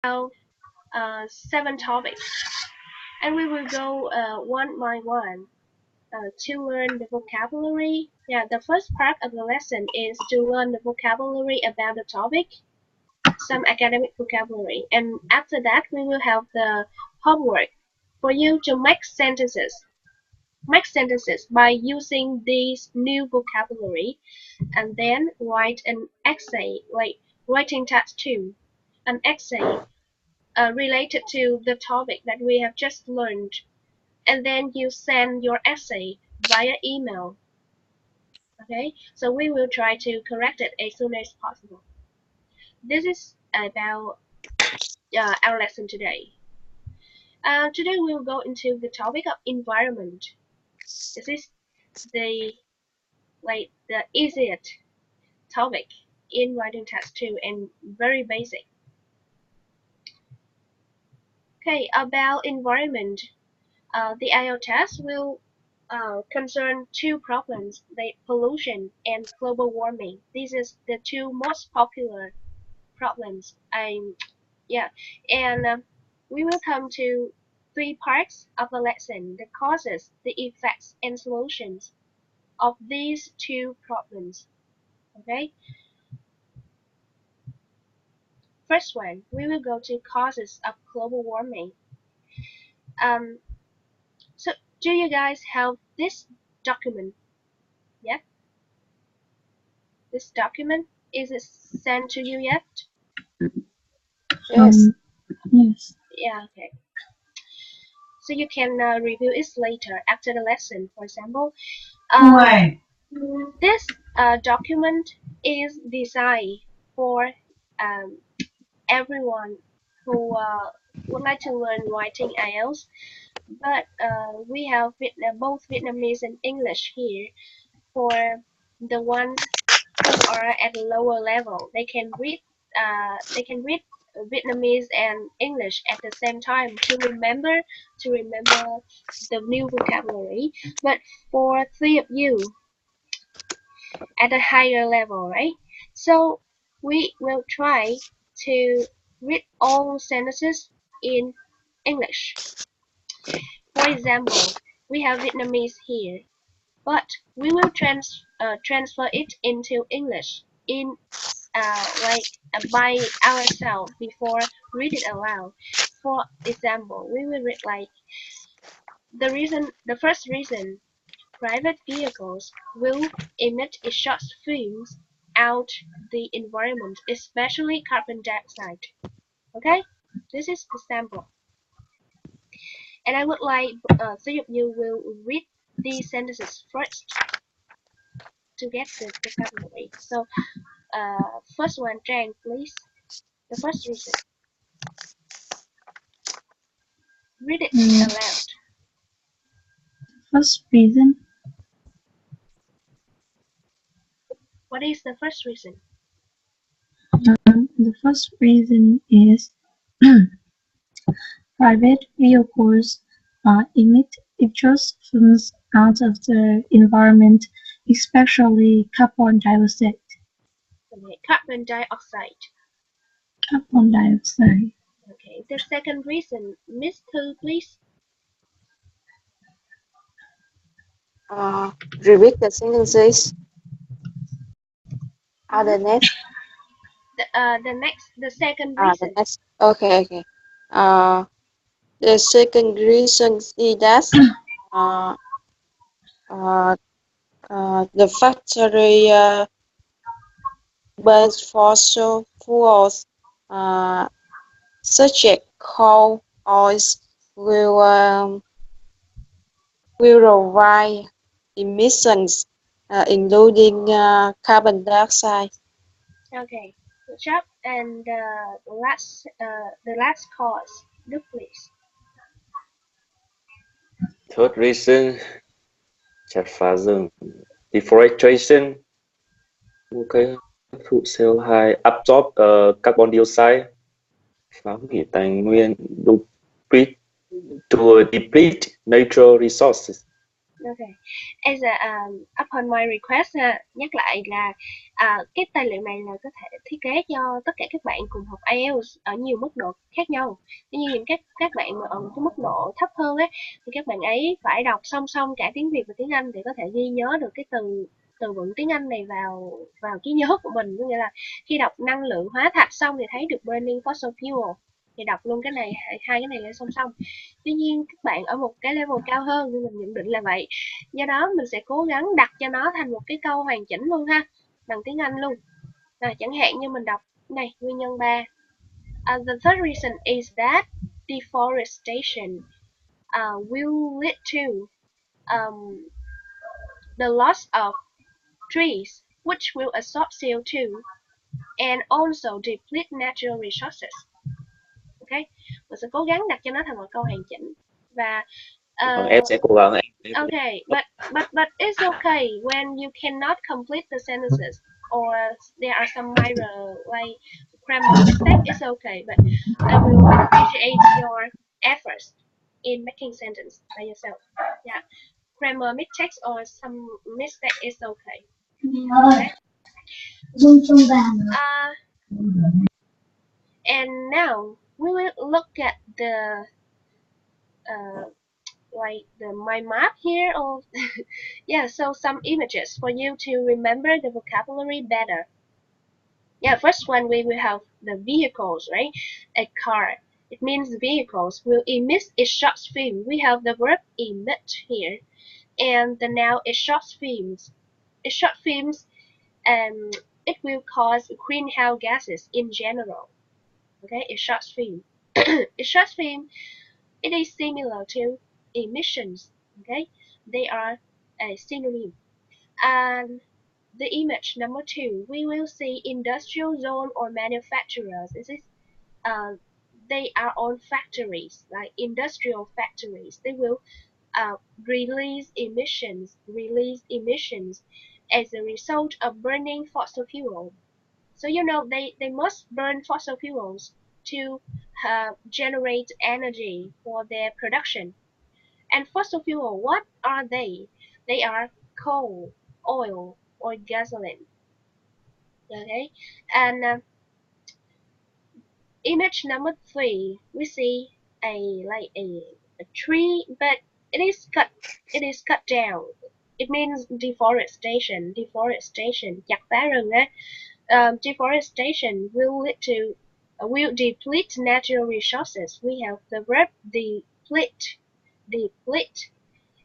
have 7 topics, and we will go one by one to learn the vocabulary. Yeah, the first part of the lesson is to learn the vocabulary about the topic, some academic vocabulary, and after that we will have the homework for you to make sentences. Make sentences by using these new vocabulary, and then write an essay, like writing task 2, an essay related to the topic that we have just learned, and then you send your essay via email. Okay, so we will try to correct it as soon as possible. This is about our lesson today. Today we'll go into the topic of environment. This is the the easiest topic in writing task 2 and very basic. Okay, about environment, the IELTS test will concern 2 problems, like pollution and global warming. These are the 2 most popular problems. And we will come to 3 parts of the lesson: the causes, the effects, and solutions of these 2 problems. Okay. First one, we will go to causes of global warming. Um, so do you guys have this document? Yeah, this document, is it sent to you yet? Yes. Yes. Yeah, okay. So you can review it later after the lesson. For example, this document is designed for everyone who would like to learn writing IELTS, but we have both Vietnamese and English here. For the ones who are at a lower level, they can read Vietnamese and English at the same time to remember the new vocabulary. But for 3 of you at a higher level, right? So we will try to read all sentences in English. For example, we have Vietnamese here, but we will transfer it into English by ourselves before read it aloud. For example, we will read like the first reason: private vehicles will emit exhaust fumes out the environment, especially carbon dioxide. Okay, this is the sample, and I would like 3 of you will read these sentences first to get the vocabulary. So, first one, Jane, please. The first reason. Read it aloud. First reason. What is the first reason? The first reason is private vehicles emit exhaust fumes out of the environment, especially carbon dioxide. Okay, carbon dioxide. Carbon dioxide. Okay, the second reason, Miss Tu, please. Repeat the sentences. The next. The second reason. The next. Okay. The second reason is that the factory burns fossil fuels, such as coal, oil, will provide emissions, including carbon dioxide. Okay, good job. And the last cause, look please. Third reason, chặt phá rừng, deforestation, mua cây thụ CO2, absorb carbon dioxide, phá hủy tài nguyên, to deplete natural resources. Okay. As upon my request, nhắc lại là cái tài liệu này là có thể thiết kế cho tất cả các bạn cùng học IELTS ở nhiều mức độ khác nhau. Tuy nhiên các bạn mà ở một cái mức độ thấp hơn ấy, thì các bạn ấy phải đọc song song cả tiếng Việt và tiếng Anh để có thể ghi nhớ được cái từ vựng tiếng Anh này vào trí nhớ của mình. Có nghĩa là khi đọc năng lượng hóa thạch xong thì thấy được burning fossil fuel, thì đọc luôn cái này, hai cái này lên song song. Tuy nhiên các bạn ở một cái level cao hơn nên mình nhận định là vậy, do đó mình sẽ cố gắng đặt cho nó thành một cái câu hoàn chỉnh luôn ha, bằng tiếng Anh luôn. Chẳng hạn như mình đọc này, nguyên nhân 3. The third reason is that deforestation will lead to the loss of trees, which will absorb CO2 and also deplete natural resources. Ok, mình sẽ cố gắng đặt cho nó thành một câu hoàn chỉnh. Và em sẽ cố gắng. okay, but it's okay when you cannot complete the sentences or there are some minor like grammar mistake. It's okay, but I will appreciate your efforts in making sentence by yourself. Yeah, grammar mistakes or some mistake is okay. Okay. And now we will look at the like my map here, or yeah, so some images for you to remember the vocabulary better. Yeah, first one we will have the vehicles, right? A car, it means vehicles will emit exhaust film. We have the verb emit here, and the noun exhaust films. Exhaust films, it will cause greenhouse gases in general. Okay, exhaust film. Exhaust film, it is similar to emissions. Okay, they are a synonym. And the image number 2, we will see industrial zone or manufacturers. They are on factories, like industrial factories. They will release emissions as a result of burning fossil fuel. So you know they must burn fossil fuels to generate energy for their production. And fossil fuel, what are they? They are coal, oil, or gasoline. Okay, and image number 3, we see a tree, but it is cut down. It means deforestation. Chặt phá rừng á. Deforestation will lead to will deplete natural resources. We have the verb deplete,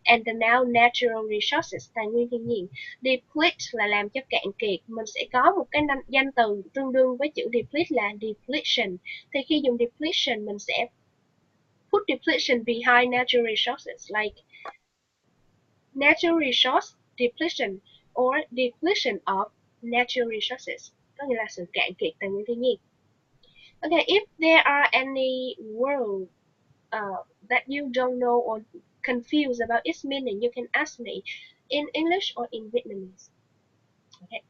and the noun natural resources, tài nguyên thiên nhiên. Deplete là làm cho cạn kiệt, mình sẽ có một cái danh từ tương đương với chữ deplete là depletion. Thì khi dùng depletion mình sẽ put depletion behind natural resources, like natural resource depletion or depletion of natural resources, có nghĩa là sự cạn kiệt tài nguyên thiên nhiên. Okay, if there are any word that you don't know or confused about its meaning, you can ask me in English or in Vietnamese. Okay,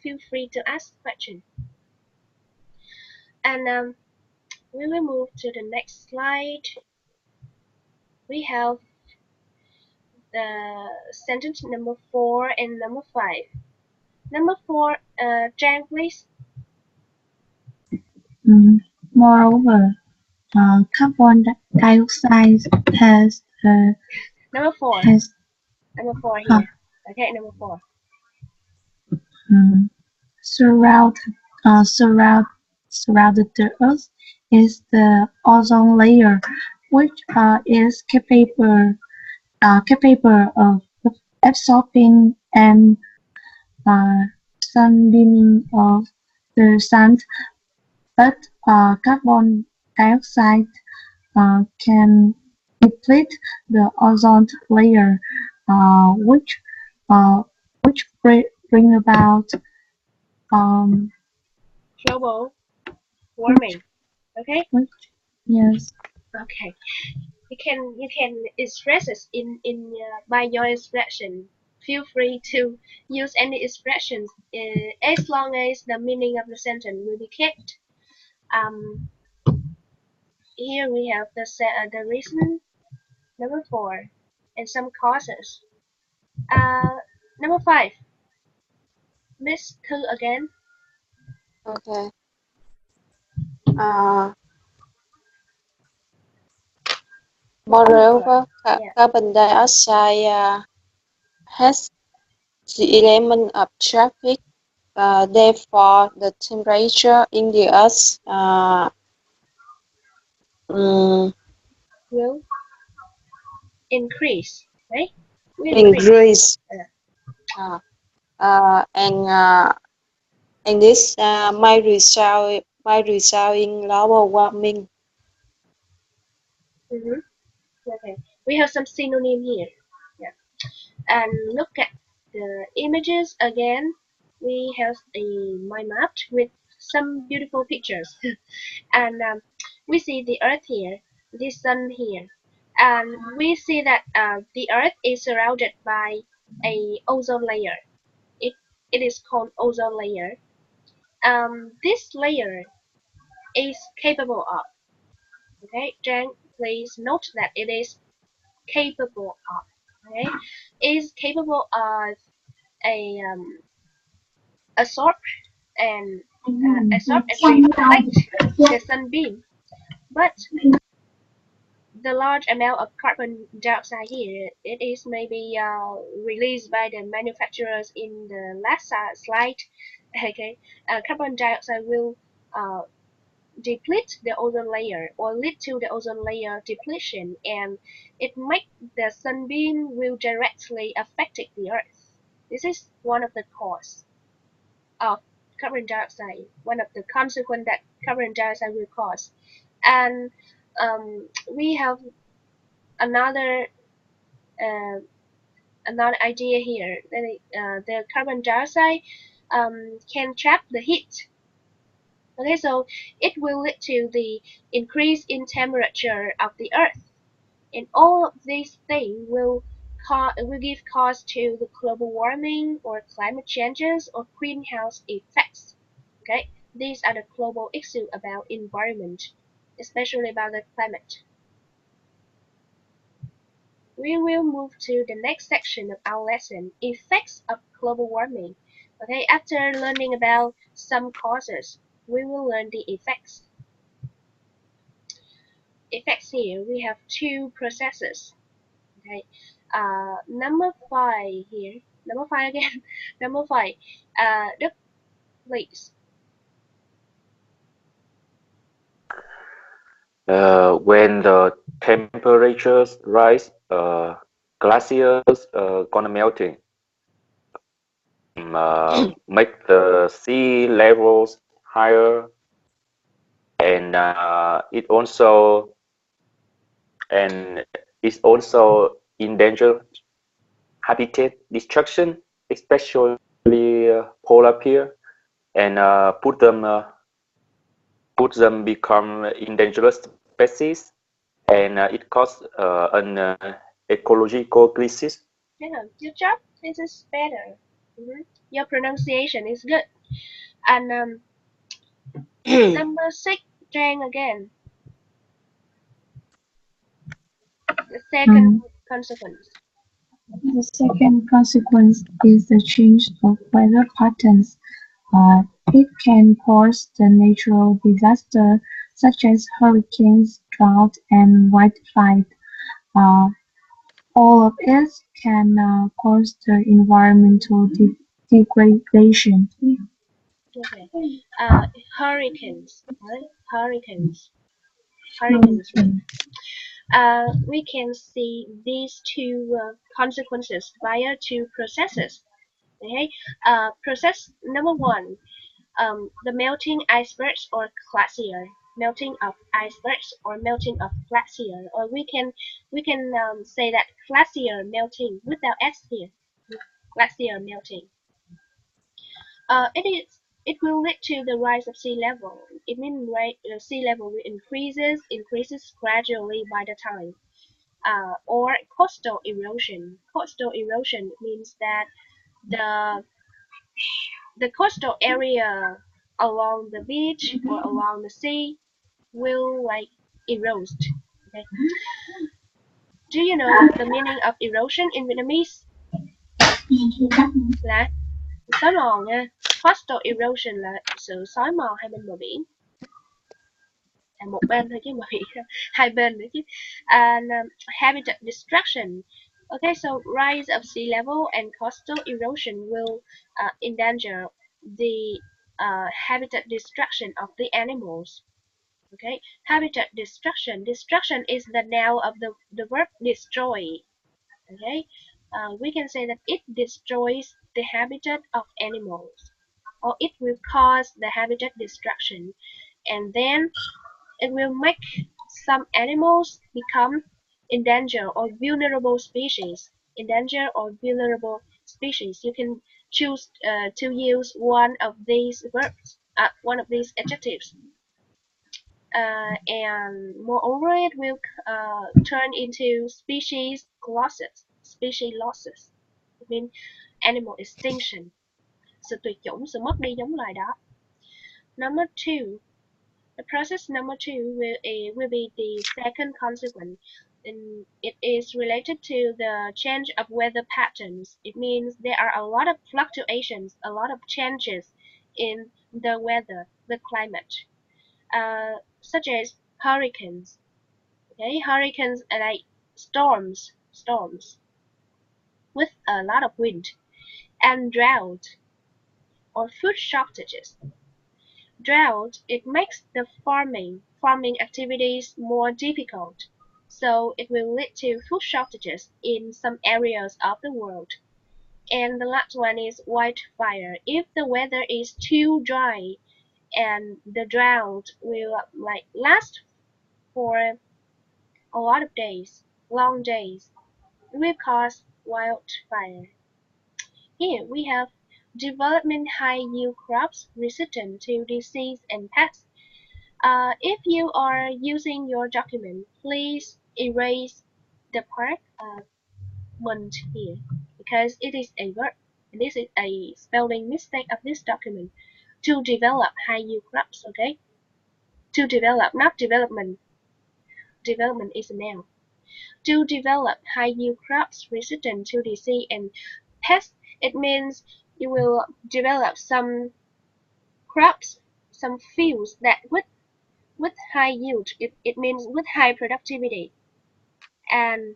feel free to ask question. And we will move to the next slide. We have the sentence number 4 and number 5. Number 4, Trang, please. Moreover, carbon dioxide has Number 4. has Number 4 here. Okay, number 4. Surrounded the Earth is the ozone layer, which is capable of absorbing and sunbeaming of the sun, but carbon dioxide can deplete the ozone layer, which bring about Global warming. Okay. yes. Okay. You can express it in by your expression. Feel free to use any expressions as long as the meaning of the sentence will be kept. Here we have the reason number 4 and some causes. Number 5. Miss Thư again. Okay. Moreover, Yeah. carbon dioxide has the element of traffic. Therefore, the temperature in the earth Will increase, right? Will increase. And this might result in global warming. Okay. We have some synonym here. Yeah. And look at the images again. We have a mind map with some beautiful pictures. And we see the earth here, the sun here, and we see that the earth is surrounded by a ozone layer. It is called ozone layer. This layer is capable of, okay, Jen, please note that it is capable of, okay, is capable of a absorb and absorb and reflect the sunbeam, but the large amount of carbon dioxide here, it is maybe released by the manufacturers in the last slide. Okay, carbon dioxide will uh, deplete the ozone layer or lead to the ozone layer depletion, and it might the sunbeam will directly affect the earth. This is one of the cause of carbon dioxide, one of the consequence that carbon dioxide will cause. And we have another uh, another idea here that the carbon dioxide can trap the heat. Okay, so it will lead to the increase in temperature of the earth, and all of these things will give cause to the global warming or climate changes or greenhouse effects. Okay, these are the global issues about environment, especially about the climate. We will move to the next section of our lesson, effects of global warming. Okay, after learning about some causes, we will learn the effects. Effects here, we have two processes. Okay, number 5 here, number 5 again, number 5, Đức, please. When the temperatures rise, glaciers gonna melting, make the sea levels higher, and it's also in danger habitat destruction, especially polar bear, and put them become endangered species, and it causes an ecological crisis. Yeah, good job. This is better. Your pronunciation is good. And number 6, Jane again. The second consequence. The second consequence is the change of weather patterns. It can cause the natural disaster such as hurricanes, drought, and wildfire. All of it can cause the environmental degradation. Okay. Hurricanes. Right? Hurricanes. Hurricanes. Right? We can see these two consequences via two processes. Okay. Process number 1. The melting icebergs or glacier. Melting of icebergs or melting of glacier, or we can say that glacier melting without s here. Glacier melting. It will lead to the rise of sea level. It means sea level will increases gradually by the time. Or coastal erosion. Coastal erosion means that the the coastal area along the beach or along the sea will like erode. Okay. Do you know the meaning of erosion in Vietnamese? là xói mòn nha. Coastal erosion là sự xói mòn hai bên bờ biển. Một bên thôi chứ mà bị hai bên nữa chứ. And habitat destruction. Okay, so rise of sea level and coastal erosion will endanger the habitat destruction of the animals. Okay, habitat destruction. Destruction is the noun of the verb destroy. Okay, we can say that it destroys the habitat of animals, or it will cause the habitat destruction, and then it will make some animals become endangered or vulnerable species. Endangered or vulnerable species. You can choose to use one of these verbs, one of these adjectives. And moreover, it will turn into species losses. Species losses. I mean, animal extinction. Sự tuyệt chủng, sự mất đi giống loài đó. Number two. The process number two will be the second consequence. And it is related to the change of weather patterns. It means there are a lot of fluctuations, a lot of changes in the weather, the climate, such as hurricanes. Okay, hurricanes are like storms with a lot of wind, and drought or food shortages. Drought, it makes the farming activities more difficult, so it will lead to food shortages in some areas of the world. And the last one is wildfire. If the weather is too dry and the drought will last for a lot of days, long days, it will cause wildfire. Here we have development high yield crops resistant to disease and pests. If you are using your document, please erase the part "ment" here because it is a verb. And this is a spelling mistake of this document. To develop high yield crops, okay? To develop, not development. Development is a noun. To develop high yield crops resistant to disease and pests, it means you will develop some crops, some fields that with high yield, it means with high productivity, and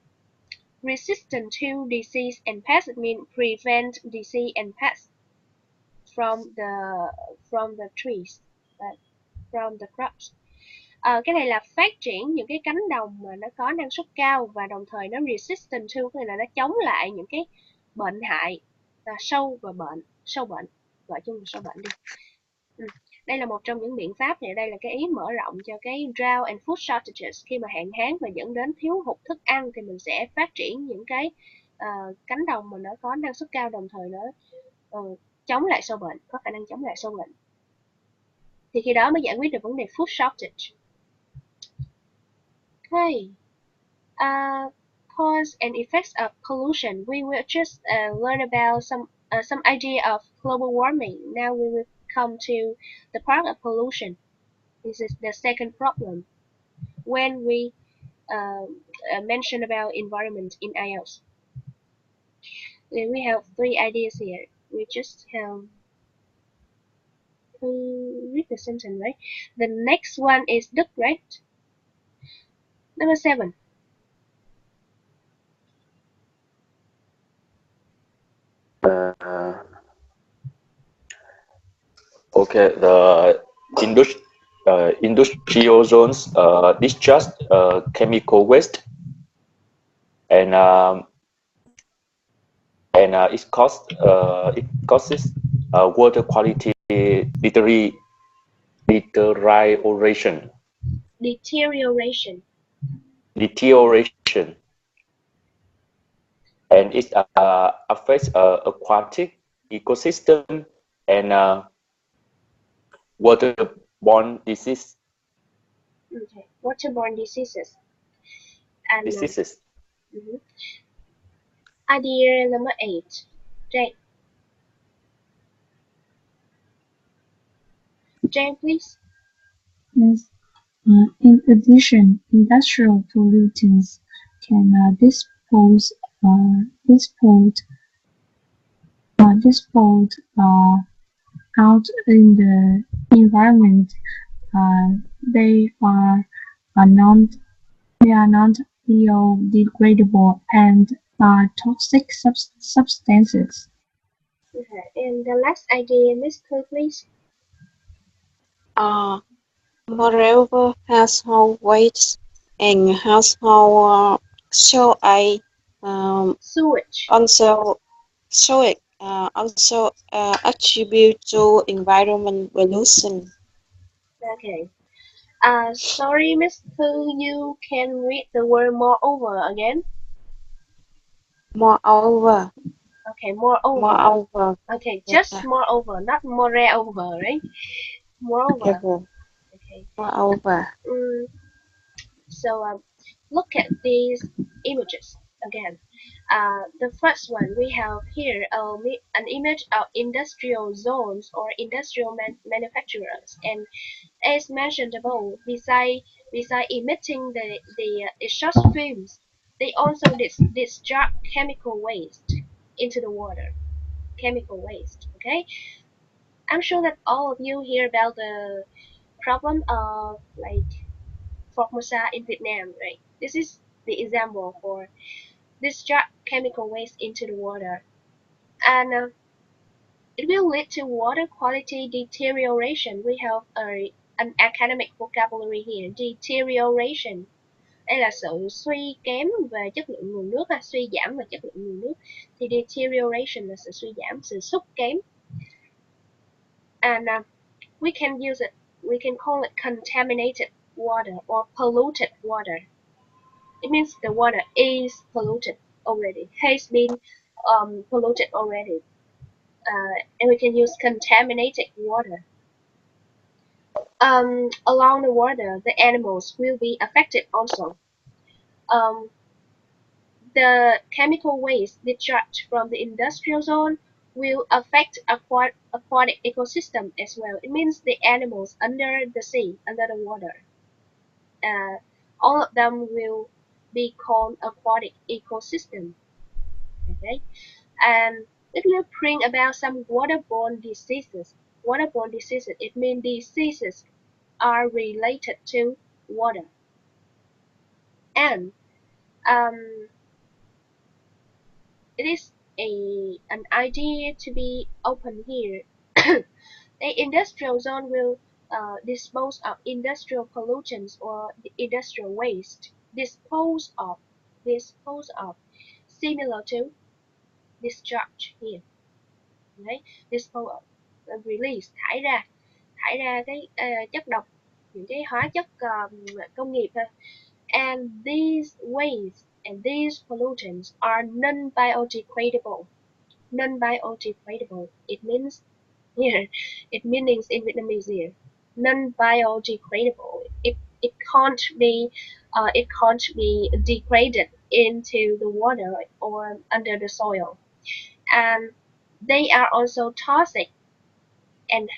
resistant to disease and pests, it means prevent disease and pests from the trees, from the crops. Cái này là phát triển những cái cánh đồng mà nó có năng suất cao và đồng thời nó resistant to, tức là nó chống lại những cái bệnh hại, sâu bệnh, gọi chung là sâu bệnh đi. Đây là một trong những biện pháp, thì đây là cái ý mở rộng cho cái drought and food shortages. Khi mà hạn hán và dẫn đến thiếu hụt thức ăn thì mình sẽ phát triển những cái cánh đồng mà nó có năng suất cao, đồng thời nó chống lại sâu bệnh, có khả năng chống lại sâu bệnh. Thì khi đó mới giải quyết được vấn đề food shortage. Okay. Cause and effects of pollution. We will just learn about some idea of global warming. Now we will come to the part of pollution. This is the second problem when we mention about environment in IELTS. We have three ideas here. We just have to read the sentence, right? The next one is Đức, right? Number 7. Okay, the industrial zones discharge chemical waste, and it causes water quality deterioration. And it affects aquatic ecosystem and waterborne disease. Okay, waterborne diseases. And, diseases. Idea number 8. Jane, please. Yes. In addition, industrial pollutants can dispose disposed out in the environment. They are not biodegradable and are toxic substances. Okay. And the last idea, Miss Pooh, please. Moreover, household waste and household Sewage. also attribute to environment pollution. Okay. Sorry, Miss Pooh, you can read the word moreover again. Moreover, Okay, moreover. moreover, Okay, yeah, just moreover, not moreover, right? Moreover. okay, Okay. moreover. Mm, so look at these images again. The first one we have here an image of industrial zones or industrial manufacturers, and as mentioned above, beside emitting the exhaust fumes, they also discharge chemical waste into the water. Chemical waste. Okay, I'm sure that all of you hear about the problem of like Formosa in Vietnam, right? This is the example for discharge chemical waste into the water, and it will lead to water quality deterioration. We have an academic vocabulary here, deterioration. Đây là sự suy kém về chất lượng nguồn nước, suy giảm về chất lượng nguồn nước. Thì deterioration là sự suy giảm, sự sút kém. And we can use it, we can call it contaminated water or polluted water. It means the water is polluted already, has been polluted already. And we can use contaminated water. Along the water, the animals will be affected also. Um, the chemical waste discharged from the industrial zone will affect aquatic ecosystem as well. It means the animals under the sea, under the water. All of them will be called aquatic ecosystem. Okay, and it will bring about some waterborne diseases. Waterborne diseases, it means diseases are related to water. And it is an idea to be open here. The industrial zone will dispose of industrial pollutants or industrial waste. Dispose of, similar to discharge here. Đấy, dispose of, release, thải ra cái chất độc, những cái hóa chất công nghiệp ha. And these waste and these pollutants are non-biodegradable. Non-biodegradable. It means here, it means in Vietnamese here, non-biodegradable. It can't be degraded into the water or under the soil, and they are also toxic and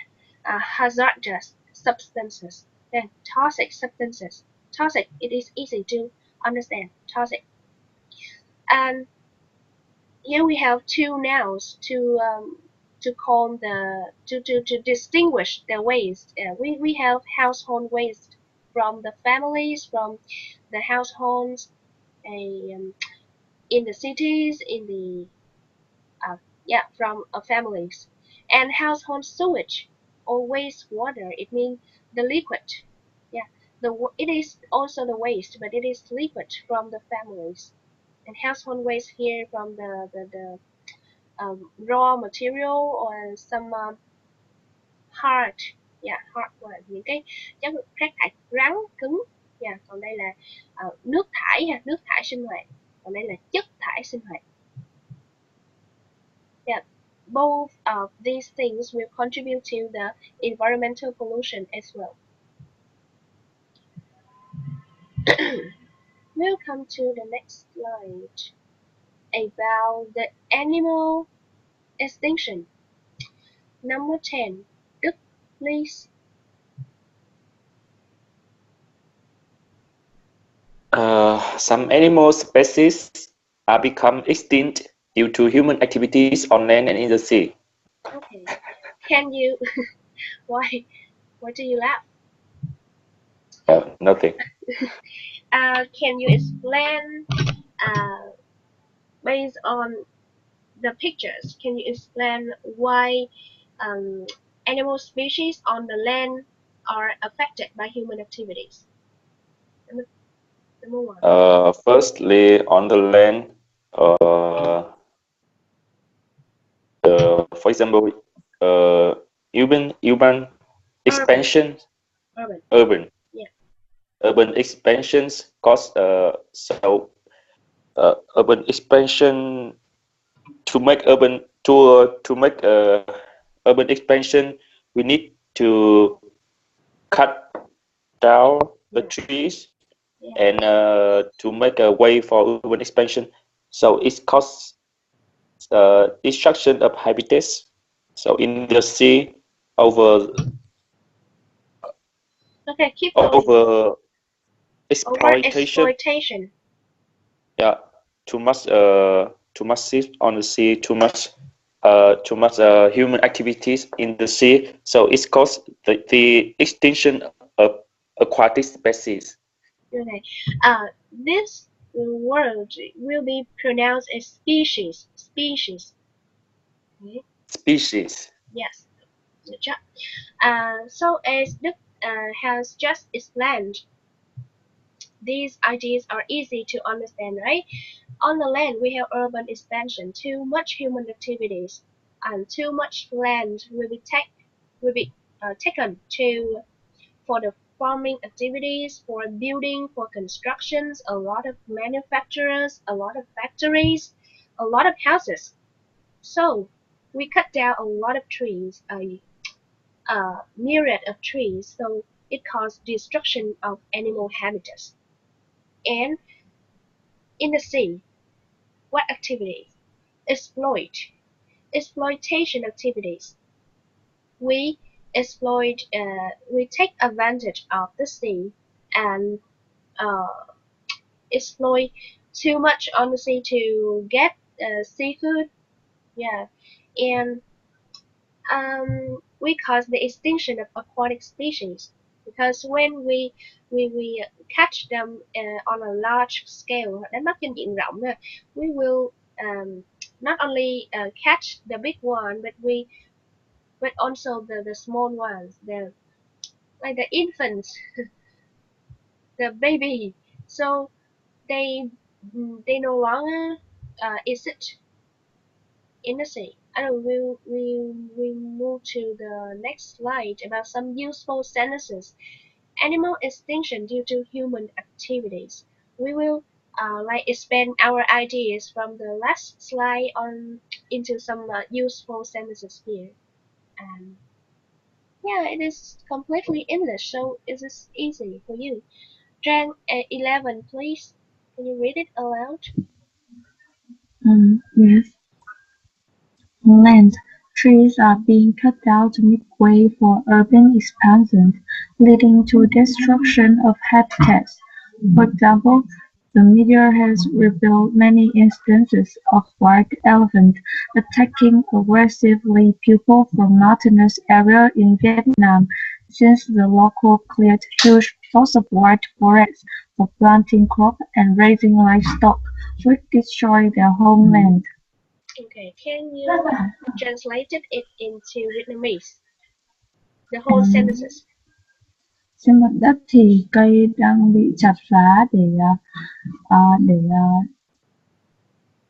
hazardous substances. Then toxic substances. Toxic. It is easy to understand. Toxic. And here we have two nouns to call to distinguish the waste. We have household waste from the families, from the households, in the cities, in the from families, and household sewage or wastewater. It means the liquid. Yeah, it is also the waste, but it is liquid from the families. And household waste here from the raw material or some hard, hard là những cái chất rác thải rắn cứng. Còn đây là nước thải nước thải sinh hoạt. Còn đây là chất thải sinh hoạt. Both of these things will contribute to the environmental pollution as well. We'll come to the next slide about the animal extinction. Number 10. Đức, please. Some animal species are become extinct due to human activities on land and in the sea. Okay. Can you why do you laugh? Nothing. Can you explain based on the pictures? Can you explain why um, animal species on the land are affected by human activities? Number one. Firstly, on the land, for example, urban expansion, Urban. urban Yeah. urban expansions cause urban expansion to make urban expansion, we need to cut down the trees Yeah. and to make a way for urban expansion. So it causes destruction of habitats. So in the sea, over Okay, keep going. over Over exploitation, exploitation. yeah, too much ships on the sea, too much human activities in the sea. So it's caused the extinction of aquatic species. Okay. This word will be pronounced as species. Species. Okay. Species. Yes. Good job. So as Đức has just explained, these ideas are easy to understand, right? On the land, we have urban expansion, too much human activities, and too much land will be taken to for the farming activities, for building, for constructions, a lot of manufacturers, a lot of factories, a lot of houses. So we cut down a lot of trees, a myriad of trees, so it caused destruction of animal habitats. And in the sea, what activities? Exploit. Exploitation activities. We we take advantage of the sea and uh, exploit too much on the sea to get seafood. Yeah, and we cause the extinction of aquatic species because when we catch them on a large scale, đánh bắt trên diện rộng nè, we will not only catch the big one, but also the small ones, the like the infants, the baby. So they they no longer exist in the sea. And we move to the next slide about some useful sentences. Animal extinction due to human activities. We will like expand our ideas from the last slide on into some useful sentences here. And yeah, it is completely English, so it is easy for you. Trang 11, please. Can you read it aloud? Yes. Land. Trees are being cut down to make way for urban expansion, leading to destruction of habitats. For example, the media has revealed many instances of wild elephants attacking aggressively people from mountainous areas in Vietnam, since the local cleared huge plots of wild forests for planting crops and raising livestock, which destroyed their homeland. Okay, can you translate it into Vietnamese? The whole sentences. Trên mặt đất thì cây đang bị chặt phá à, để à,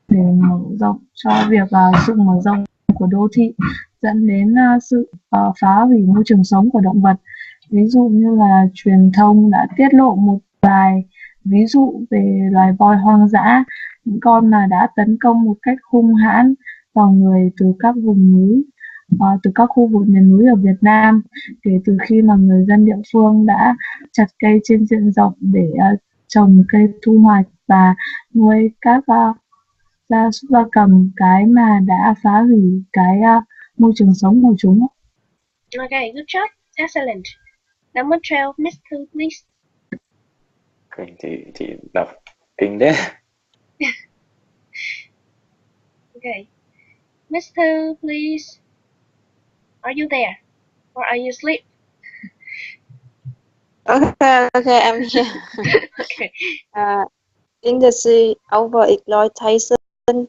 để mở rộng cho việc sự mở rộng của đô thị, dẫn đến sự phá hủy môi trường sống của động vật. Ví dụ như là truyền thông đã tiết lộ một vài ví dụ về loài voi hoang dã, những con mà đã tấn công một cách hung hãn vào người từ các vùng núi, từ các khu vực miền núi ở Việt Nam, kể từ khi mà người dân địa phương đã chặt cây trên diện rộng để trồng cây thu hoạch và nuôi các gia súc gia cầm, cái mà đã phá hủy cái môi trường sống của chúng. Okay, good job. Excellent. Number 12, Miss Thu, please. Okay, thì đọc kinh đấy. Okay. Miss Thư, please. Are you there? Or are you asleep? Okay, okay, I'm here. Okay. In the sea, overexploitation and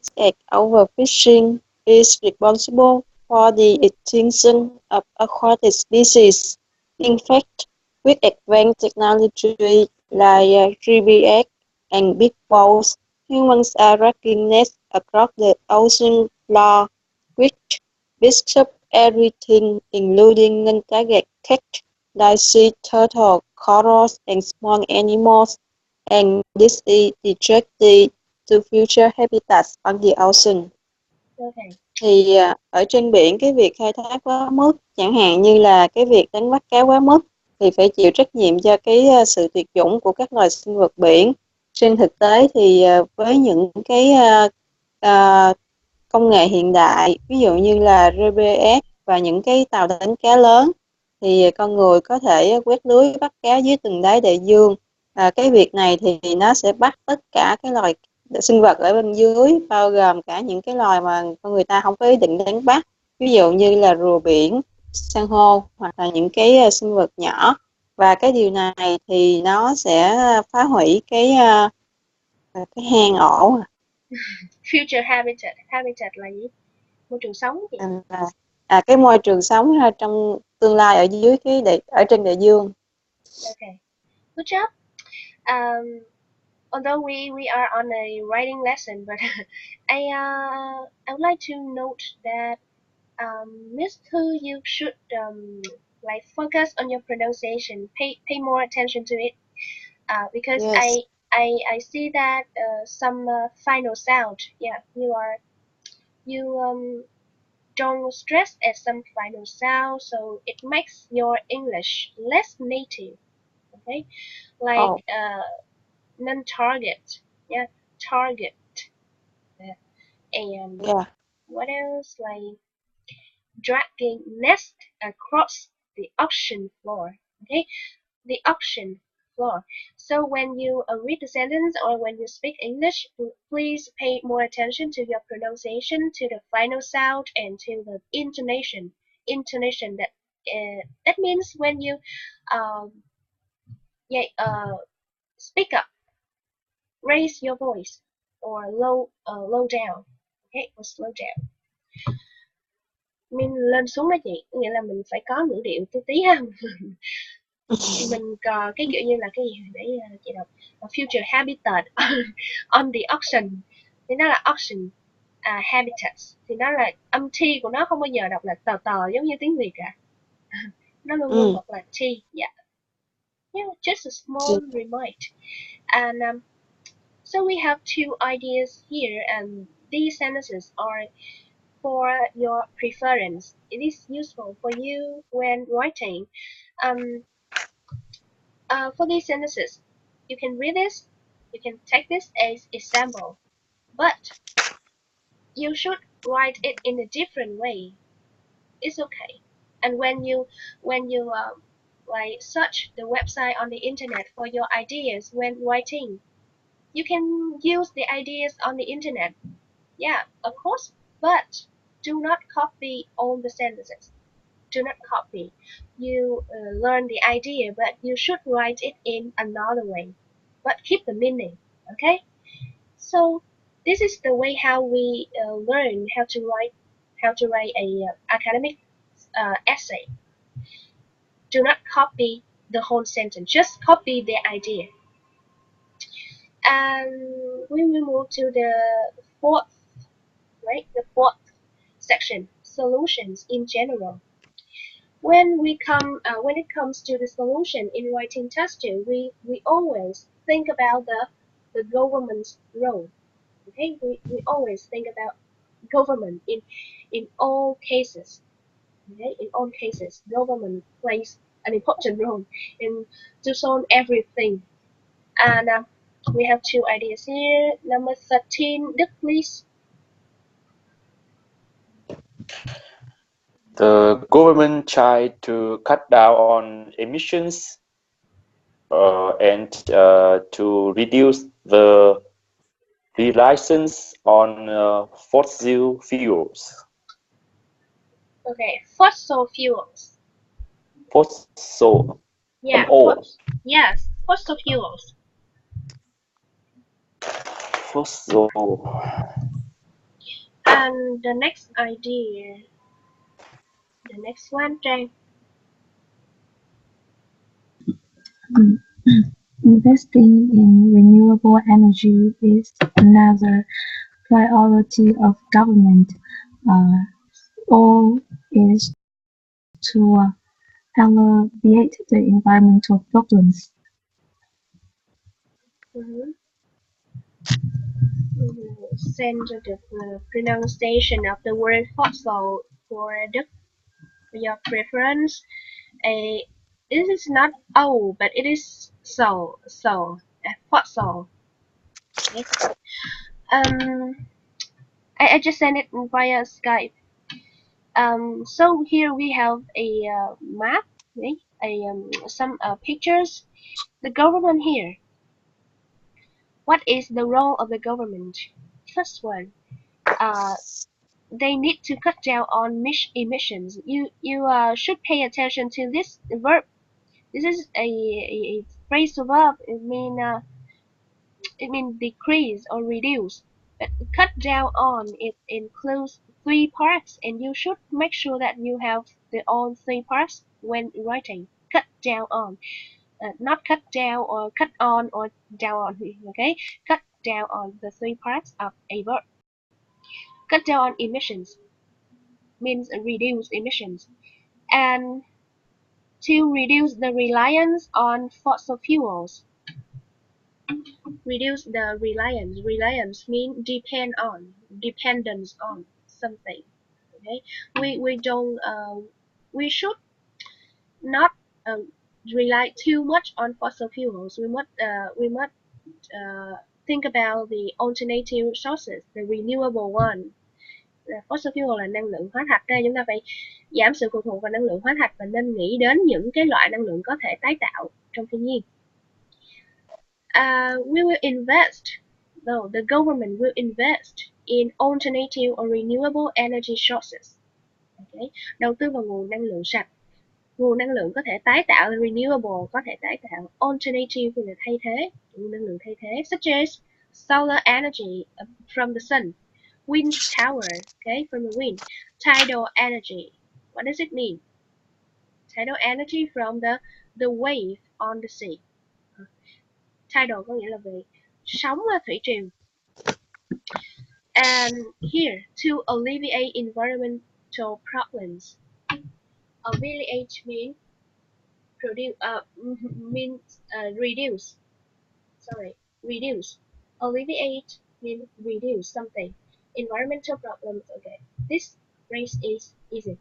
overfishing is responsible for the extinction of aquatic species. In fact, with advanced technology like GPS and big boats, humans are wrecking nets across the ocean floor, which disrupt everything, including non-target catch like sea turtle, corals, and small animals, and this is directly to future habitats on the ocean. Okay. Thì ở trên biển, cái việc khai thác quá mức, chẳng hạn như là cái việc đánh bắt cá quá mức, thì phải chịu trách nhiệm cho cái sự tuyệt chủng của các loài sinh vật biển. Trên thực tế thì với những cái công nghệ hiện đại, ví dụ như là GPS và những cái tàu đánh cá lớn, thì con người có thể quét lưới bắt cá dưới tầng đáy đại dương. Cái việc này thì nó sẽ bắt tất cả cái loài sinh vật ở bên dưới, bao gồm cả những cái loài mà con người ta không có ý định đánh bắt, ví dụ như là rùa biển, san hô, hoặc là những cái sinh vật nhỏ. Và cái điều này thì nó sẽ phá hủy cái hang ổ, Future habitat. Habitat là gì? Môi trường sống gì? cái môi trường sống trong tương lai ở dưới ở trên đại dương. Okay. Good job. Although we are on a writing lesson, but I would like to note that Miss Thu, you should like focus on your pronunciation. Pay more attention to it. Because Yes. I see that some final sound. Yeah, you don't stress at some final sound, so it makes your English less native. Okay, like Oh, non-target. Yeah, target. And yeah. what else? Like dragging nest across the ocean floor. Okay, the ocean floor. So when you read the sentence or when you speak English, please pay more attention to your pronunciation, to the final sound, and to the intonation. Intonation that means when you um, yeah, speak up, raise your voice, or low down. Okay, or slow down. Mình lên xuống đó chị, nghĩa là mình phải có ngữ điệu tí tí ha. Mình có cái kiểu như là cái gì để chị đọc future habitat on the ocean, thì nó là ocean habitats, thì nó là âm T của nó không bao giờ đọc là tờ tờ giống như tiếng Việt cả, nó luôn luôn đọc là T. Yeah, just a small remind. And so we have two ideas here, and these sentences are for your preference. It is useful for you when writing. For these sentences, you can read this, you can take this as example, but you should write it in a different way. It's okay. And when you like search the website on the internet for your ideas when writing, you can use the ideas on the internet. Yeah, of course, but do not copy all the sentences. Do not copy. You learn the idea, but you should write it in another way. But keep the meaning. Okay. So this is the way how we learn how to write a academic essay. Do not copy the whole sentence. Just copy the idea. And we will move to the fourth, right? The fourth section, solutions in general. When it comes to the solution in writing testing, we always think about the government's role. Okay, we always think about government in all cases. Okay, in all cases, government plays an important role in to solve everything. And we have two ideas here. Number 13, Đức, please. The government tried to cut down on emissions and to reduce the The license on fossil fuels. Okay, fossil fuels. Fossil. Yeah, F-O. yes, fossil fuels. Fossil. And the next idea, the next one, Jane. Investing in renewable energy is another priority of government. All is to alleviate the environmental problems. Send the pronunciation of the word fossil for your preference. This is not O, but it is fossil. Okay. I just sent it via Skype. So here we have a map, okay? Some pictures. The government here. What is the role of the government? First one, they need to cut down on emissions. You should pay attention to this verb. This is a phrasal verb. It means decrease or reduce. But cut down on it includes three parts, and you should make sure that you have all three parts when writing. Cut down on, not cut down or cut on or down on. Okay, cut down on the three parts of a verb. Cut down on emissions means reduce emissions, and to reduce the reliance on fossil fuels. Reduce the reliance. Reliance means dependence on something. Okay, we don't we should not rely too much on fossil fuels. We must think about the alternative sources, the renewable one. Fossil fuel là năng lượng hóa thạch đây, chúng ta phải giảm sự phụ thuộc vào năng lượng hóa thạch và nên nghĩ đến những cái loại năng lượng có thể tái tạo trong thiên nhiên. We will invest. No, the government will invest in alternative or renewable energy sources. Okay. Đầu tư vào nguồn năng lượng sạch, nguồn năng lượng có thể tái tạo, renewable có thể tái tạo, alternative là thay thế, nguồn năng lượng thay thế, such as solar energy from the sun, wind power, okay, from the wind, tidal energy. What does it mean? Tidal energy from the wave on the sea. Tidal có nghĩa là về sóng ở thủy triều. And here, to alleviate environmental problems. Alleviate means reduce. Sorry, reduce. Alleviate means reduce something. Environmental problems. Okay, this phrase is easy.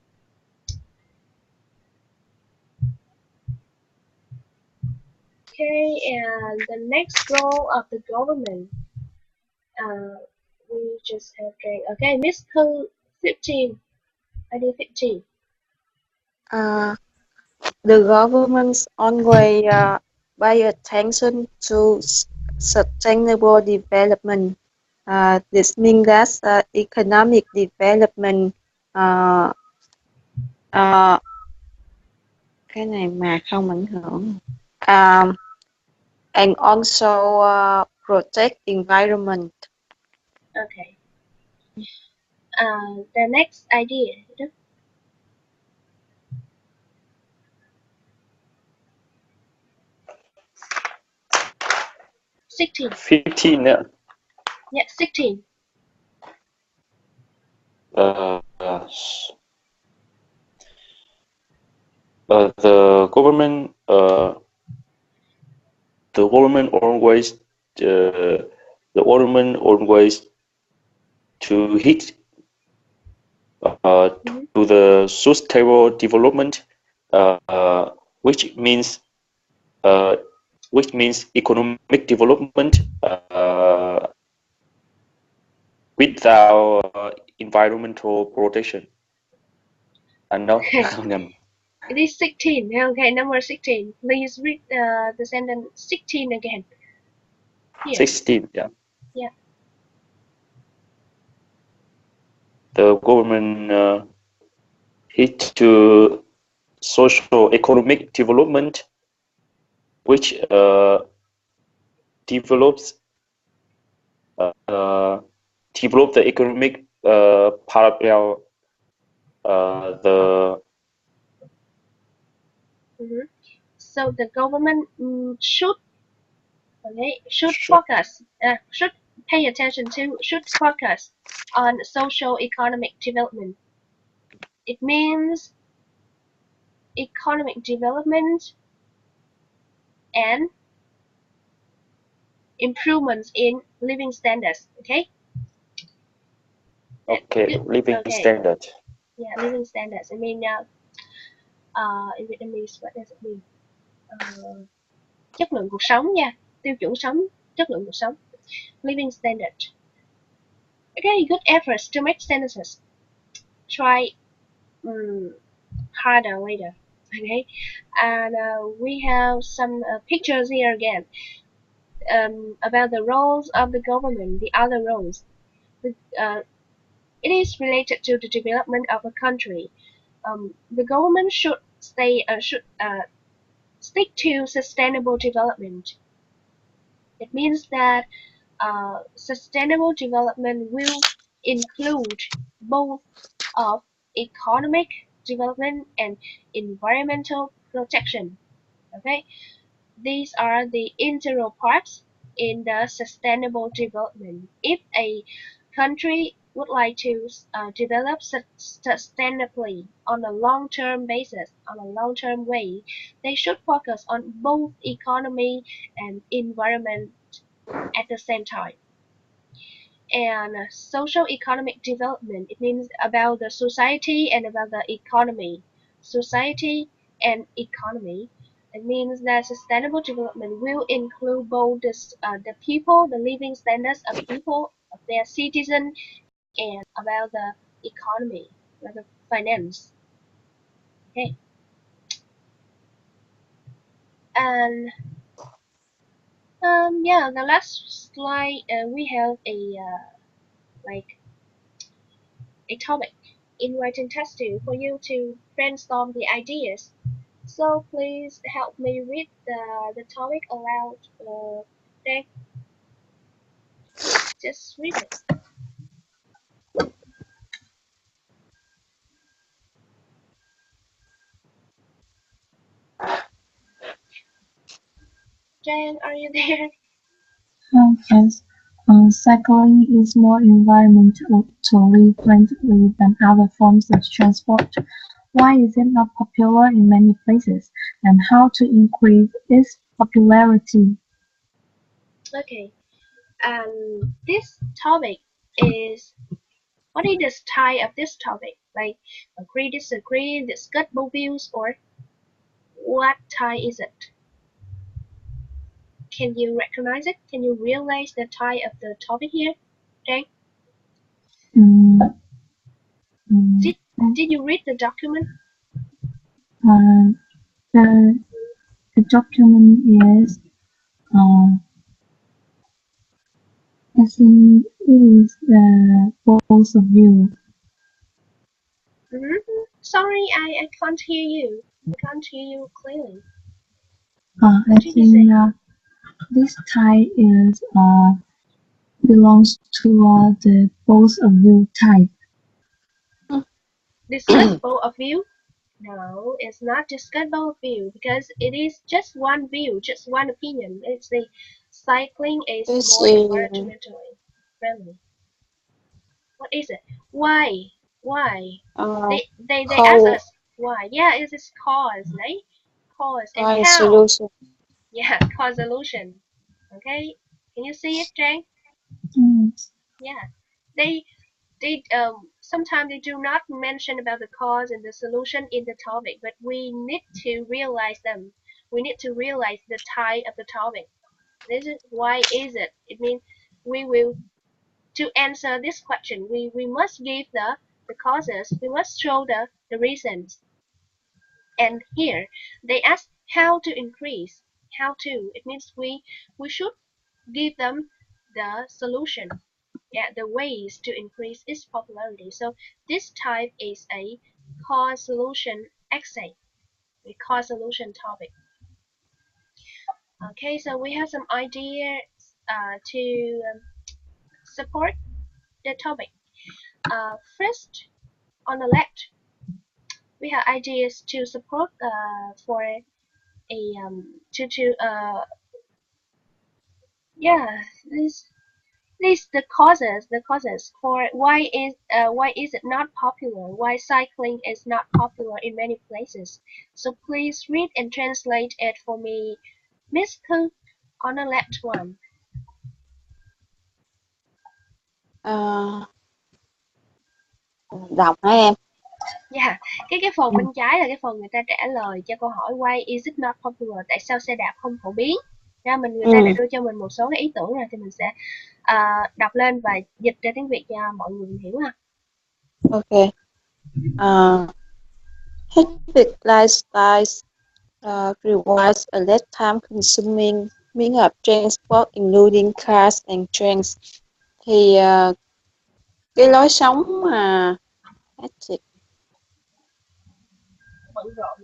Okay, and the next role of the government. We just have drank. Okay, Miss Pooh, 15. I did 15. The government always pay attention to sustainable development. This means that economic development cái này mà không ảnh hưởng and also protect environment. Okay. The next idea. 16. 15. Yeah. Yeah, 16. The government always to hit to the sustainable development, which means economic development without environmental protection. And now, it is 16. Okay, number 16. Please read the sentence 16 again. Here. 16. Yeah. Yeah. the government hit to social economic development, which develops develop the economic parallel the So the government should focus should pay attention to should focus on social economic development. It means economic development and improvements in living standards. Okay. okay living Okay. standard. Yeah, living standards. I mean, in Vietnamese, what does it mean? Chất lượng cuộc sống nha, tiêu chuẩn sống, chất lượng cuộc sống. Living standard. Okay, good efforts to make sentences. Try harder later. Okay, and we have some pictures here again about the roles of the government, the other roles. It is related to the development of a country. The government should stick to sustainable development. It means that sustainable development will include both of economic development and environmental protection. Okay, these are the integral parts in the sustainable development. If a country would like to develop sustainably on a long-term basis, on a long-term way, they should focus on both economy and environment at the same time. And social economic development, it means about the society and about the economy. Society and economy, it means that sustainable development will include both the people, the living standards of people, of their citizens, and about the economy, about the finance. Okay. And yeah, the last slide we have a like a topic in writing test for you to brainstorm the ideas. So please help me read the topic aloud. Then just read it. Jen, are you there? Yes, cycling is more environmentally friendly than other forms of transport. Why is it not popular in many places, and how to increase its popularity? Okay. This topic is what is the style of this topic? Like agree, disagree, discuss both views, or what type is it? Can you recognize it? Can you realize the type of the topic here? Jane? Mm, mm, Did you read the document? uh, the, the document is, I think it is the both of you. Sorry, I can't hear you. I can't hear you clearly. I What did you think say? this type is belongs to the both of you type. Discuss both of you? No, it's not discuss both of you because it is just one view, just one opinion. It's the cycling is It's more environmentally friendly. What is it? Why? Why? uh, They ask how us why. Yeah, it is cause, right? Cause and find how. solution. Yeah, cause solution. Okay, can you see it, Jane? Yes. Yeah, they sometimes they do not mention about the cause and the solution in the topic, but we need to realize them. We need to realize the type of the topic. This is why is it? It means we will to answer this question. We must give the causes. We must show the reasons. And here they ask how to increase. How to? It means we should give them the solution. the ways to increase its popularity. So this type is a core solution essay, a core solution topic. Okay, so we have some ideas to support the topic. First, on the left, we have ideas to support for a this the causes for why is it not popular, why cycling is not popular in many places. So please read and translate it for me, Miss Thư, on the left one. Đọc hả em? Yeah, cái phần bên trái là cái phần người ta trả lời cho câu hỏi why is it not popular, tại sao xe đạp không phổ biến. Ra người ta đã đưa cho mình một số cái ý tưởng rồi, thì mình sẽ đọc lên và dịch ra tiếng Việt cho mọi người hiểu ha. Ok. Hectic lifestyles requires a less time consuming means of transport including cars and trains. Thì cái lối sống mà Bận rộn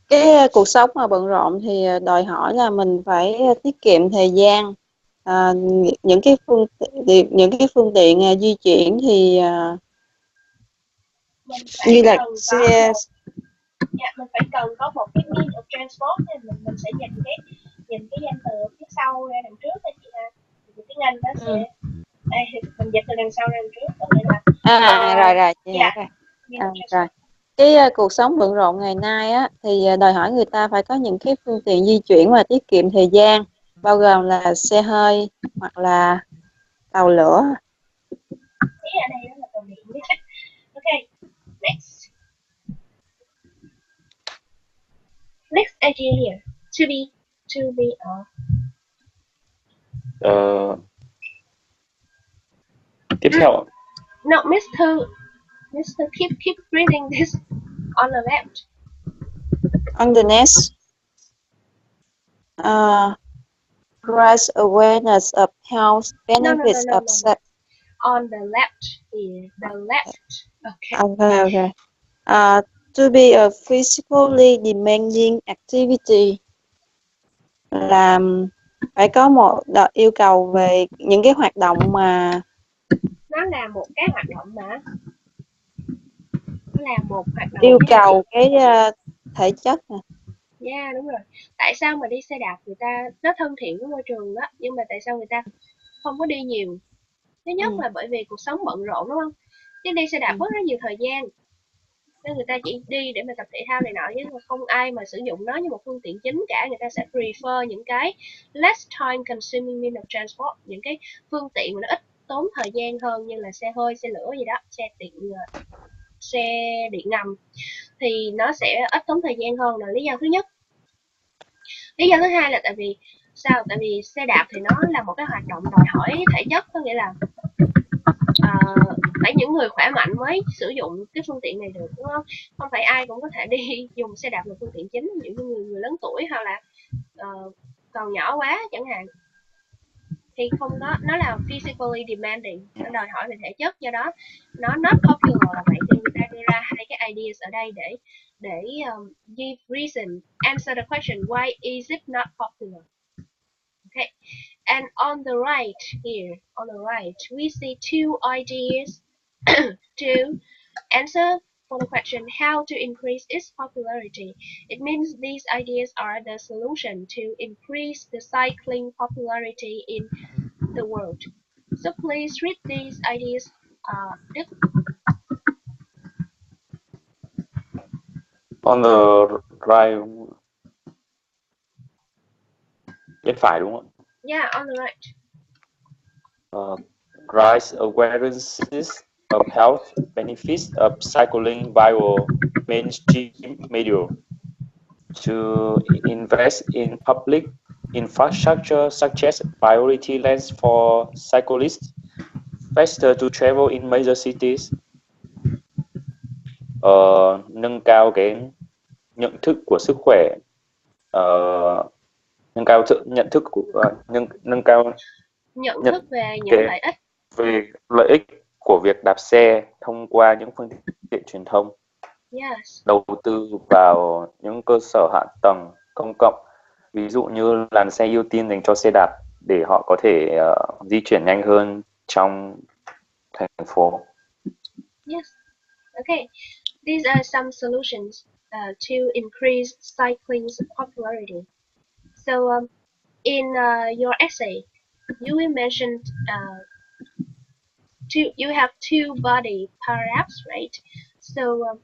cái cuộc sống mà bận rộn thì đòi hỏi là mình phải tiết kiệm thời gian. Những cái phương tiện di chuyển thì như là xe. Mình phải cần có một cái means of transport, nên mình sẽ nhìn cái danh từ phía sau ra đằng trước đó chị ha. Thì tiếng Anh nó sẽ đây, mình dịch từ đằng sau ra đằng trước, có nghĩa là rồi cái cuộc sống bận rộn ngày nay á thì đòi hỏi người ta phải có những cái phương tiện di chuyển và tiết kiệm thời gian, bao gồm là xe hơi hoặc là tàu lửa. Ý ở đây đó là tàu điện. Okay, next idea here, to be tiếp theo. No, Mr. keep reading this on the left. On the next, raise awareness of health benefits of sex. On the left here, the left. Okay. To be a physically demanding activity, là phải có một yêu cầu về những cái hoạt động mà nó là một cái hoạt động mà yêu cầu cái thể chất nè. Yeah, đúng rồi. Tại sao mà đi xe đạp người ta nó thân thiện với môi trường đó, nhưng mà tại sao người ta không có đi nhiều? Thứ nhất là bởi vì cuộc sống bận rộn, đúng không? Chứ đi xe đạp mất rất nhiều thời gian, nên người ta chỉ đi để mà tập thể thao này nọ, chứ không ai mà sử dụng nó như một phương tiện chính cả. Người ta sẽ prefer những cái less time consuming means of transport, những cái phương tiện mà nó ít tốn thời gian hơn, như là xe hơi, xe lửa gì đó, xe điện ngầm, thì nó sẽ ít tốn thời gian hơn, là lý do thứ nhất. Lý do thứ hai là tại vì tại vì xe đạp thì nó là một cái hoạt động đòi hỏi thể chất, có nghĩa là phải những người khỏe mạnh mới sử dụng cái phương tiện này được, đúng không? Không phải ai cũng có thể đi dùng xe đạp làm phương tiện chính, những người lớn tuổi hoặc là còn nhỏ quá chẳng hạn, thì không có, nó là physically demanding, nó đòi hỏi về thể chất, do đó nó not popular là vậy. Thì người ta đưa ra hai cái ideas ở đây để give reason, answer the question why is it not popular. Okay, and on the right here, on the right, we see two ideas to answer for the question how to increase its popularity. It means these ideas are the solution to increase the cycling popularity in the world. So please read these ideas. Đức. On the right, bên phải đúng không? Yeah, on the right. Raise awareness of health benefits of cycling via mainstream media. To invest in public infrastructure such as priority lanes for cyclists, faster to travel in major cities. Nâng cao cái nhận thức của sức khỏe, nâng cao nhận thức của nâng cao Nhận Nhận thức về những lợi ích. về lợi ích của việc đạp xe thông qua những phương tiện truyền thông, Yes. đầu tư vào những cơ sở hạ tầng công cộng, ví dụ như làn xe ưu tiên dành cho xe đạp để họ có thể di chuyển nhanh hơn trong thành phố. Yes. Okay. These are some solutions to increase cycling's popularity. So in your essay, you will mention you have two body paragraphs, right? So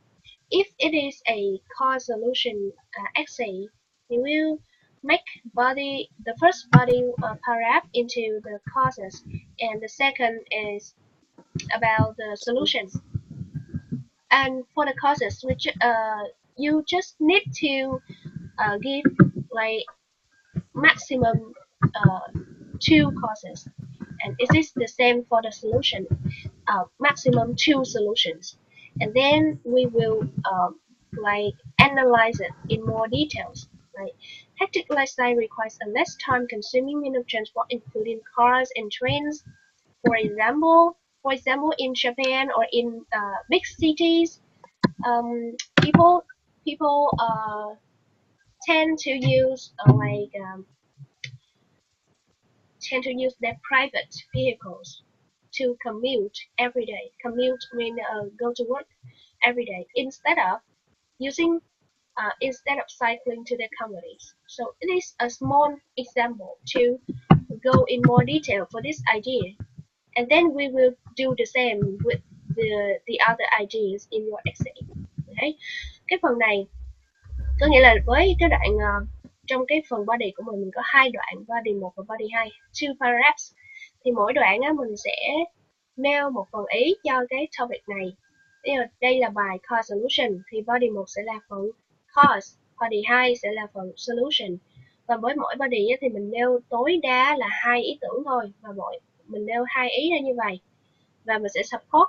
if it is a cause solution essay, you will make the first body paragraph into the causes, and the second is about the solutions. And for the causes, which you just need to give like maximum two causes, and it is the same for the solution, maximum two solutions, and then we will like analyze it in more details. Like hectic lifestyle requires a less time-consuming means of transport, including cars and trains. For example, in Japan or in big cities, um, people tend to use tend to use their private vehicles to commute every day. Commute mean go to work every day instead of cycling to their communities. So it is a small example to go in more detail for this idea, and then we will do the same with the other ideas in your essay. Đấy. Cái phần này có nghĩa là với cái đoạn trong cái phần body của mình có hai đoạn, body 1 và body 2, two paragraphs, thì mỗi đoạn á mình sẽ nêu một phần ý cho cái topic này. Đây là bài cause solution thì body 1 sẽ là phần cause, body 2 sẽ là phần solution. Và với mỗi body thì mình nêu tối đa là 2 ý tưởng thôi, và mình nêu 2 ý ra như vậy. Và mình sẽ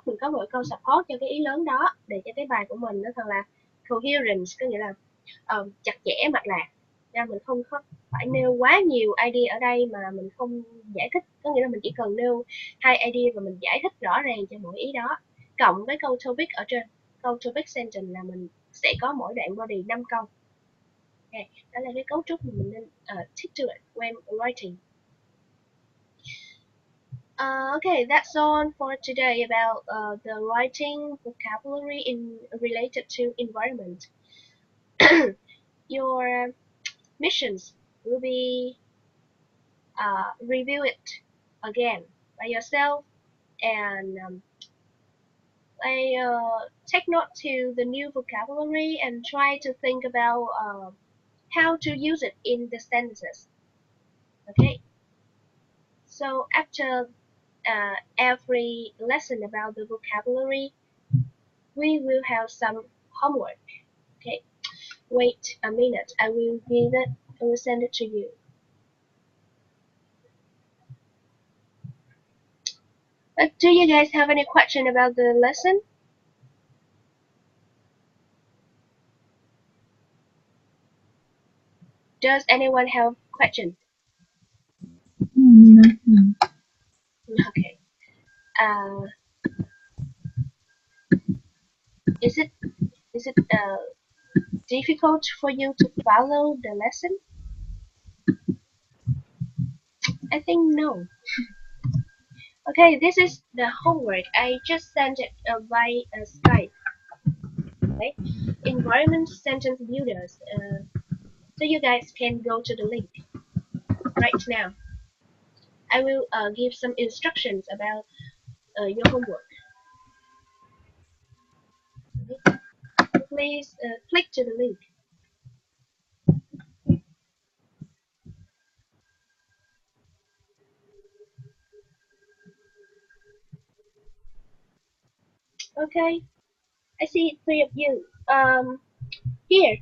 mình có một câu support cho cái ý lớn đó để cho cái bài của mình nó thật là coherent, có nghĩa là chặt chẽ mạch lạc. Nên mình không phải nêu quá nhiều idea ở đây mà mình không giải thích, có nghĩa là mình chỉ cần nêu 2 idea và mình giải thích rõ ràng cho mỗi ý đó, cộng với câu topic ở trên, câu topic sentence là mình sẽ có mỗi đoạn body 5 câu. Okay. Đó là cái cấu trúc mà mình nên stick to it when writing. Okay, that's all for today about the writing vocabulary related to environment. Your missions will be review it again by yourself and take note to the new vocabulary and try to think about how to use it in the sentences. Okay, so after every lesson about the vocabulary, we will have some homework. Okay, wait a minute, I will send it to you. But do you guys have any question about the lesson? Does anyone have question? Okay. Is it difficult for you to follow the lesson? I think no. Okay, this is the homework. I just sent it by Skype. Okay, environment sentence builders. So you guys can go to the link right now. I will give some instructions about your homework. Okay. Please click to the link. Okay, I see 3 of you. Here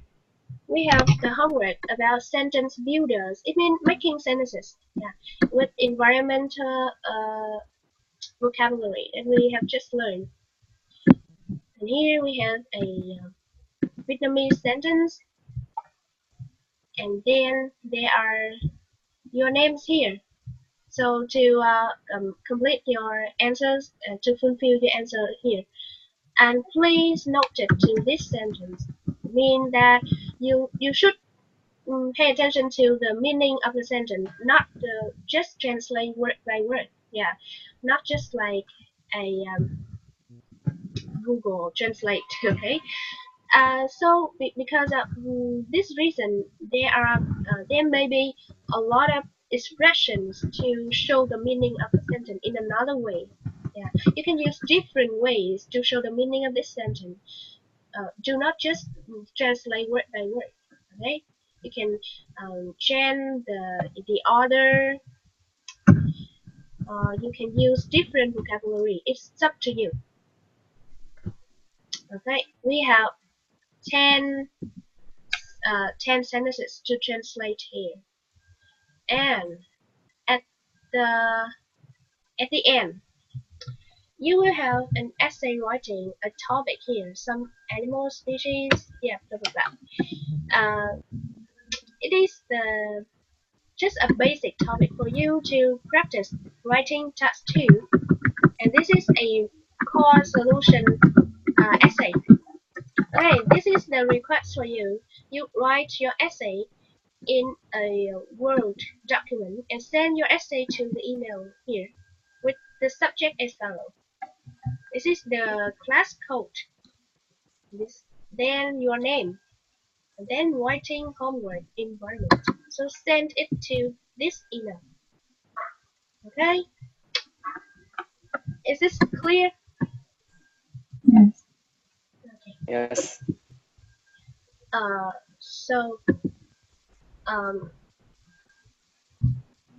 we have the homework about sentence builders. It means making sentences, yeah, with environmental vocabulary that we have just learned. And here we have a Vietnamese sentence, and then there are your names here. So to complete your answers, to fulfill the answer here, and please note it to this sentence, mean that you should pay attention to the meaning of the sentence, not just translate word by word. Yeah, not just like a Google Translate. Okay. So because of this reason, there may be a lot of expressions to show the meaning of the sentence in another way. Yeah, you can use different ways to show the meaning of this sentence. Do not just translate word by word. Okay, you can change the order. You can use different vocabulary. It's up to you. Okay, we have 10 10 sentences to translate here, and at the end you will have an essay writing a topic here, some animal species, yeah, blah blah blah. It is the just a basic topic for you to practice writing task 2, and this is a core solution essay. Okay, this is the request for you. You write your essay in a Word document and send your essay to the email here with the subject as follows. This is the class code. Then your name, and then writing homework environment. So send it to this email. Okay? Is this clear? Yes. Okay. Yes. So um,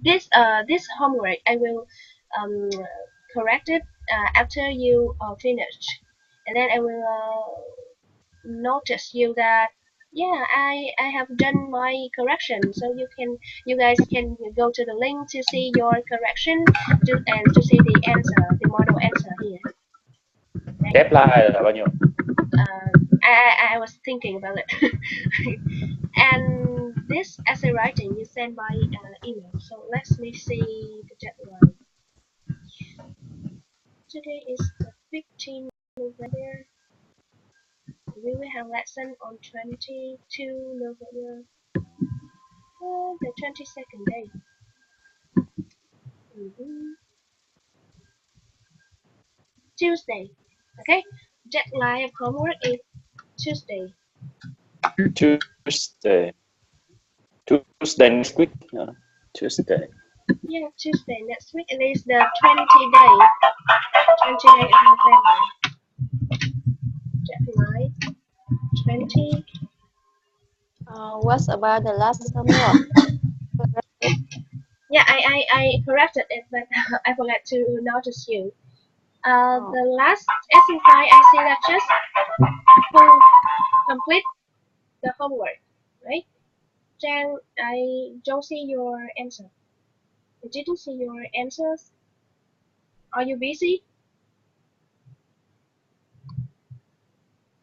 this homework I will um, correct it after you finish, and then I will notice you that yeah I have done my correction. So you guys can go to the link to see your correction and to see the answer, the model answer here. Okay? Deadline là bao nhiêu? I was thinking about it. And this essay writing you send by email. So let me see the deadline. Today is the 15th November. We will have lesson on 22 November. The 22nd day. Tuesday. Okay? Deadline of homework is Tuesday. Tuesday. Tuesday next week. Tuesday. Yeah, Tuesday next week. It is the 20 day. 20 day of November. Deadline 20. What about the last homework? Yeah, I corrected it, but I forgot to notice you. The last exercise I see that just complete the homework, right? Then I don't see your answer. I didn't see your answers. Are you busy?